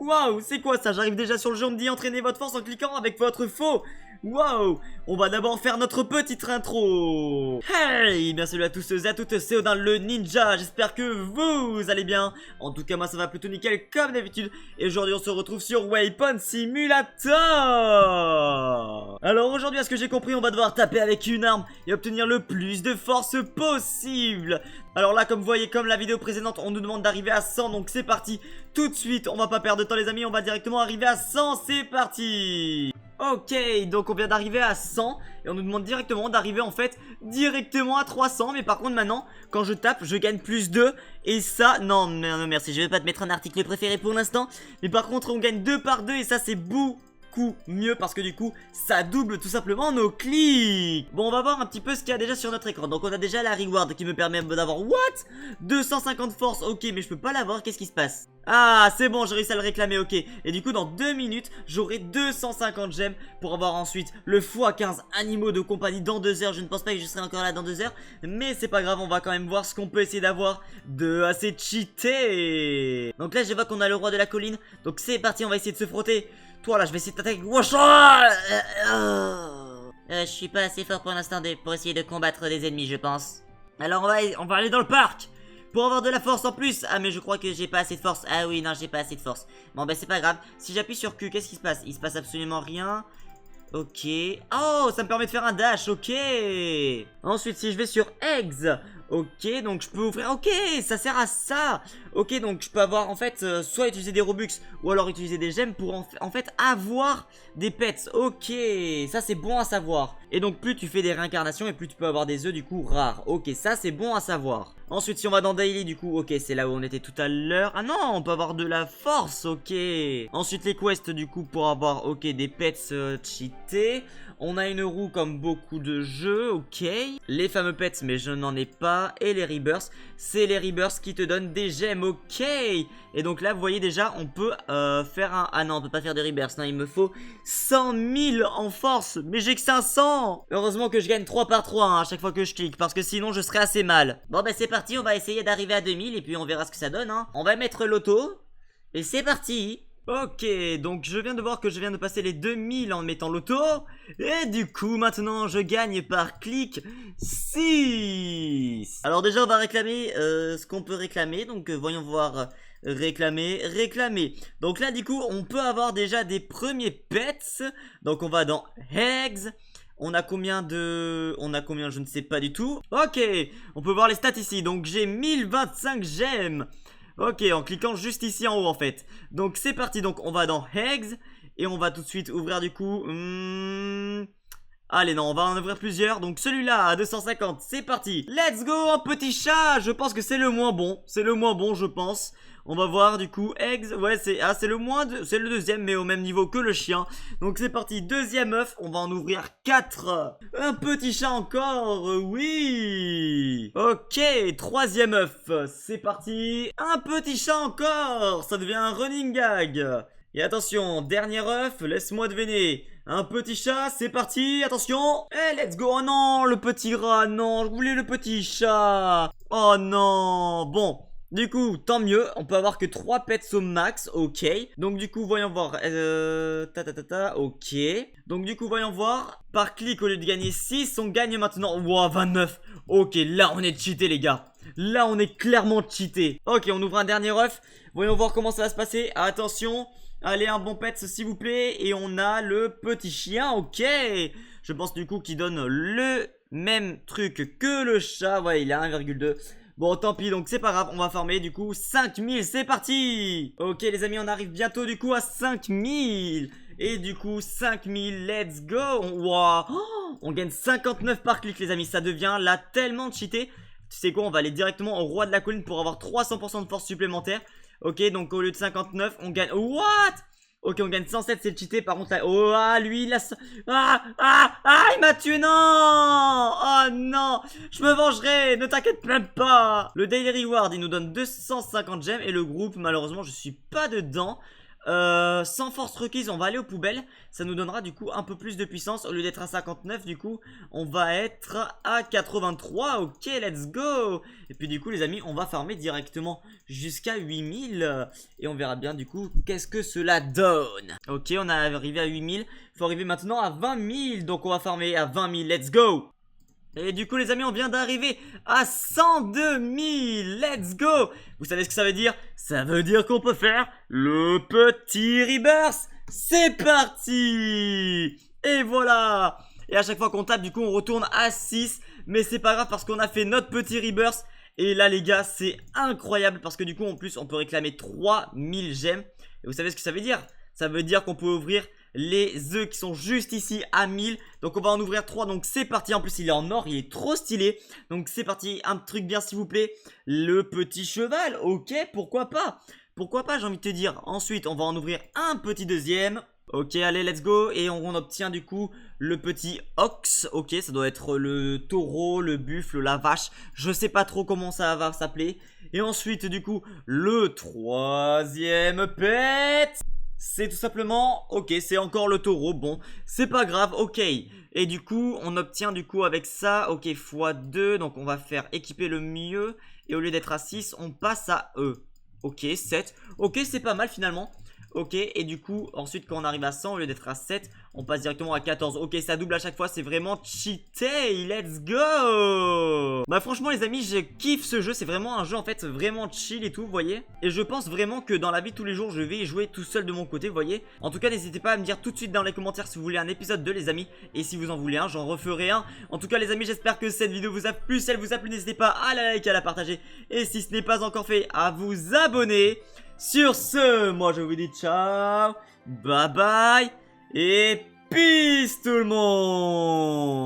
Waouh, c'est quoi ça? J'arrive déjà sur le jeu, on me dit entraînez votre force en cliquant avec votre faux. Waouh, on va d'abord faire notre petite intro. Hey, bien salut à tous et à toutes, c'est Odin le ninja, j'espère que vous allez bien. En tout cas moi ça va plutôt nickel comme d'habitude. Et aujourd'hui on se retrouve sur Weapon Simulator. Alors aujourd'hui à ce que j'ai compris on va devoir taper avec une arme et obtenir le plus de force possible. Alors là comme vous voyez, comme la vidéo précédente, on nous demande d'arriver à 100, donc c'est parti. Tout de suite, on va pas perdre de temps les amis, on va directement arriver à 100, c'est parti. Ok, donc on vient d'arriver à 100 et on nous demande directement d'arriver en fait directement à 300. Mais par contre maintenant, quand je tape, je gagne plus 2. Et ça, non merci, je vais pas te mettre un article préféré pour l'instant. Mais par contre on gagne 2 par 2 et ça c'est beaucoup mieux parce que du coup ça double tout simplement nos clics. Bon, on va voir un petit peu ce qu'il y a déjà sur notre écran. Donc on a déjà la reward qui me permet d'avoir what 250 force, ok, mais je peux pas l'avoir, qu'est-ce qui se passe? Ah c'est bon, j'ai réussi à le réclamer, ok. Et du coup dans 2 minutes j'aurai 250 gemmes pour avoir ensuite le x15 animaux de compagnie dans 2 heures. Je ne pense pas que je serai encore là dans 2 heures, mais c'est pas grave, on va quand même voir ce qu'on peut essayer d'avoir de assez cheaté. Donc là je vois qu'on a le roi de la colline, donc c'est parti, on va essayer de se frotter. Toi là je vais essayer de t'attaquer. Je suis pas assez fort pour l'instant pour essayer de combattre des ennemis je pense. Alors on va aller dans le parc pour avoir de la force en plus. Ah mais je crois que j'ai pas assez de force. Ah oui non, j'ai pas assez de force. Bon bah c'est pas grave. Si j'appuie sur Q, qu'est-ce qui se passe? Il se passe absolument rien. Ok. Oh, ça me permet de faire un dash, ok. Ensuite si je vais sur Eggs, ok, donc je peux ouvrir, ok, ça sert à ça. Ok, donc je peux avoir en fait soit utiliser des Robux ou alors utiliser des gemmes pour en fait avoir des pets. Ok, ça c'est bon à savoir. Et donc plus tu fais des réincarnations et plus tu peux avoir des œufs du coup rares. Ok, ça c'est bon à savoir. Ensuite si on va dans Daily du coup, ok, c'est là où on était tout à l'heure. Ah non, on peut avoir de la force, ok. Ensuite les quests du coup pour avoir, ok, des pets cheatés. On a une roue comme beaucoup de jeux, ok. Les fameux pets, mais je n'en ai pas. Et les rebirths, c'est les rebirths qui te donnent des gemmes, ok. Et donc là, vous voyez déjà, on peut faire un... Ah non, on peut pas faire de rebirths, non, il me faut 100 000 en force. Mais j'ai que 500. Heureusement que je gagne 3 par 3 hein, à chaque fois que je clique, parce que sinon je serais assez mal. Bon bah c'est parti, on va essayer d'arriver à 2000 et puis on verra ce que ça donne, hein. On va mettre l'auto. Et c'est parti. Ok, donc je viens de voir que je viens de passer les 2000 en mettant l'auto. Et du coup maintenant je gagne par clic 6. Alors déjà on va réclamer ce qu'on peut réclamer. Donc voyons voir, réclamer. Donc là du coup on peut avoir déjà des premiers pets. Donc on va dans Eggs. On a combien je ne sais pas du tout. Ok, on peut voir les stats ici. Donc j'ai 1025 gemmes. Ok, en cliquant juste ici en haut en fait. Donc c'est parti, donc on va dans Eggs. Et on va tout de suite ouvrir du coup Allez non, on va en ouvrir plusieurs. Donc celui-là à 250, c'est parti. Let's go, un petit chat. Je pense que c'est le moins bon. C'est le moins bon je pense. On va voir du coup Eggs. Ouais c'est c'est le deuxième mais au même niveau que le chien. Donc c'est parti, deuxième œuf. On va en ouvrir 4. Un petit chat encore, oui. Ok, troisième œuf. C'est parti. Un petit chat encore. Ça devient un running gag. Et attention, dernier œuf, laisse-moi deviner. Un petit chat, c'est parti, attention. Eh, let's go. Oh non, le petit rat, non, je voulais le petit chat. Oh non, bon. Du coup, tant mieux, on peut avoir que 3 pets au max, ok. Donc du coup, voyons voir, ok. Donc du coup, voyons voir, par clic au lieu de gagner 6, on gagne maintenant, wow, 29. Ok, là on est cheaté les gars. Là on est clairement cheaté. Ok, on ouvre un dernier œuf, voyons voir comment ça va se passer, attention. Allez, un bon pet s'il vous plaît. Et on a le petit chien, ok. Je pense du coup qu'il donne le même truc que le chat, ouais, il a 1,2. Bon tant pis, donc c'est pas grave, on va farmer du coup 5000, c'est parti. Ok les amis, on arrive bientôt du coup à 5000. Et du coup 5000, let's go. Wow. Oh, on gagne 59 par clic les amis, ça devient là tellement cheaté. Tu sais quoi, on va aller directement au roi de la colline pour avoir 300% de force supplémentaire. Ok, donc au lieu de 59, on gagne... What? Ok, on gagne 107, c'est cheaté. Par contre, là... Oh, lui, il a... il m'a tué, non. Oh, non. Je me vengerai, ne t'inquiète même pas. Le Daily Reward, il nous donne 250 gemmes. Et le groupe, malheureusement, je suis pas dedans. Sans force requise, on va aller aux poubelles. Ça nous donnera du coup un peu plus de puissance. Au lieu d'être à 59, du coup, on va être à 83. Ok, let's go. Et puis du coup, les amis, on va farmer directement jusqu'à 8000. Et on verra bien du coup qu'est-ce que cela donne. Ok, on est arrivé à 8000. Il faut arriver maintenant à 20 000. Donc on va farmer à 20 000. Let's go. Et du coup les amis, on vient d'arriver à 102 000. Let's go. Vous savez ce que ça veut dire? Ça veut dire qu'on peut faire le petit rebirth. C'est parti. Et voilà. Et à chaque fois qu'on tape, du coup on retourne à 6. Mais c'est pas grave parce qu'on a fait notre petit rebirth. Et là les gars, c'est incroyable parce que du coup en plus on peut réclamer 3000 gemmes. Et vous savez ce que ça veut dire? Ça veut dire qu'on peut ouvrir les œufs qui sont juste ici à 1000. Donc on va en ouvrir 3. Donc c'est parti. En plus il est en or, il est trop stylé. Donc c'est parti, un truc bien s'il vous plaît. Le petit cheval, ok, pourquoi pas. Pourquoi pas, j'ai envie de te dire. Ensuite on va en ouvrir un petit deuxième. Ok, allez, let's go. Et on obtient du coup le petit ox. Ok, ça doit être le taureau, le buffle, la vache. Je sais pas trop comment ça va s'appeler. Et ensuite du coup le troisième pet. C'est tout simplement, ok, c'est encore le taureau, bon, c'est pas grave, ok. Et du coup, on obtient du coup avec ça, ok, x2, donc on va faire équiper le mieux. Et au lieu d'être à 6, on passe à E. Ok, 7, ok, c'est pas mal finalement. Ok, et du coup, ensuite quand on arrive à 100, au lieu d'être à 7, on passe directement à 14. Ok, ça double à chaque fois, c'est vraiment cheaté, let's go. Bah franchement les amis, je kiffe ce jeu, c'est vraiment un jeu en fait vraiment chill et tout, vous voyez. Et je pense vraiment que dans la vie de tous les jours, je vais y jouer tout seul de mon côté, vous voyez. En tout cas, n'hésitez pas à me dire tout de suite dans les commentaires si vous voulez un épisode 2 les amis. Et si vous en voulez un, j'en referai un. En tout cas les amis, j'espère que cette vidéo vous a plu. Si elle vous a plu, n'hésitez pas à la liker, à la partager. Et si ce n'est pas encore fait, à vous abonner. Sur ce, moi je vous dis ciao, bye bye et peace tout le monde.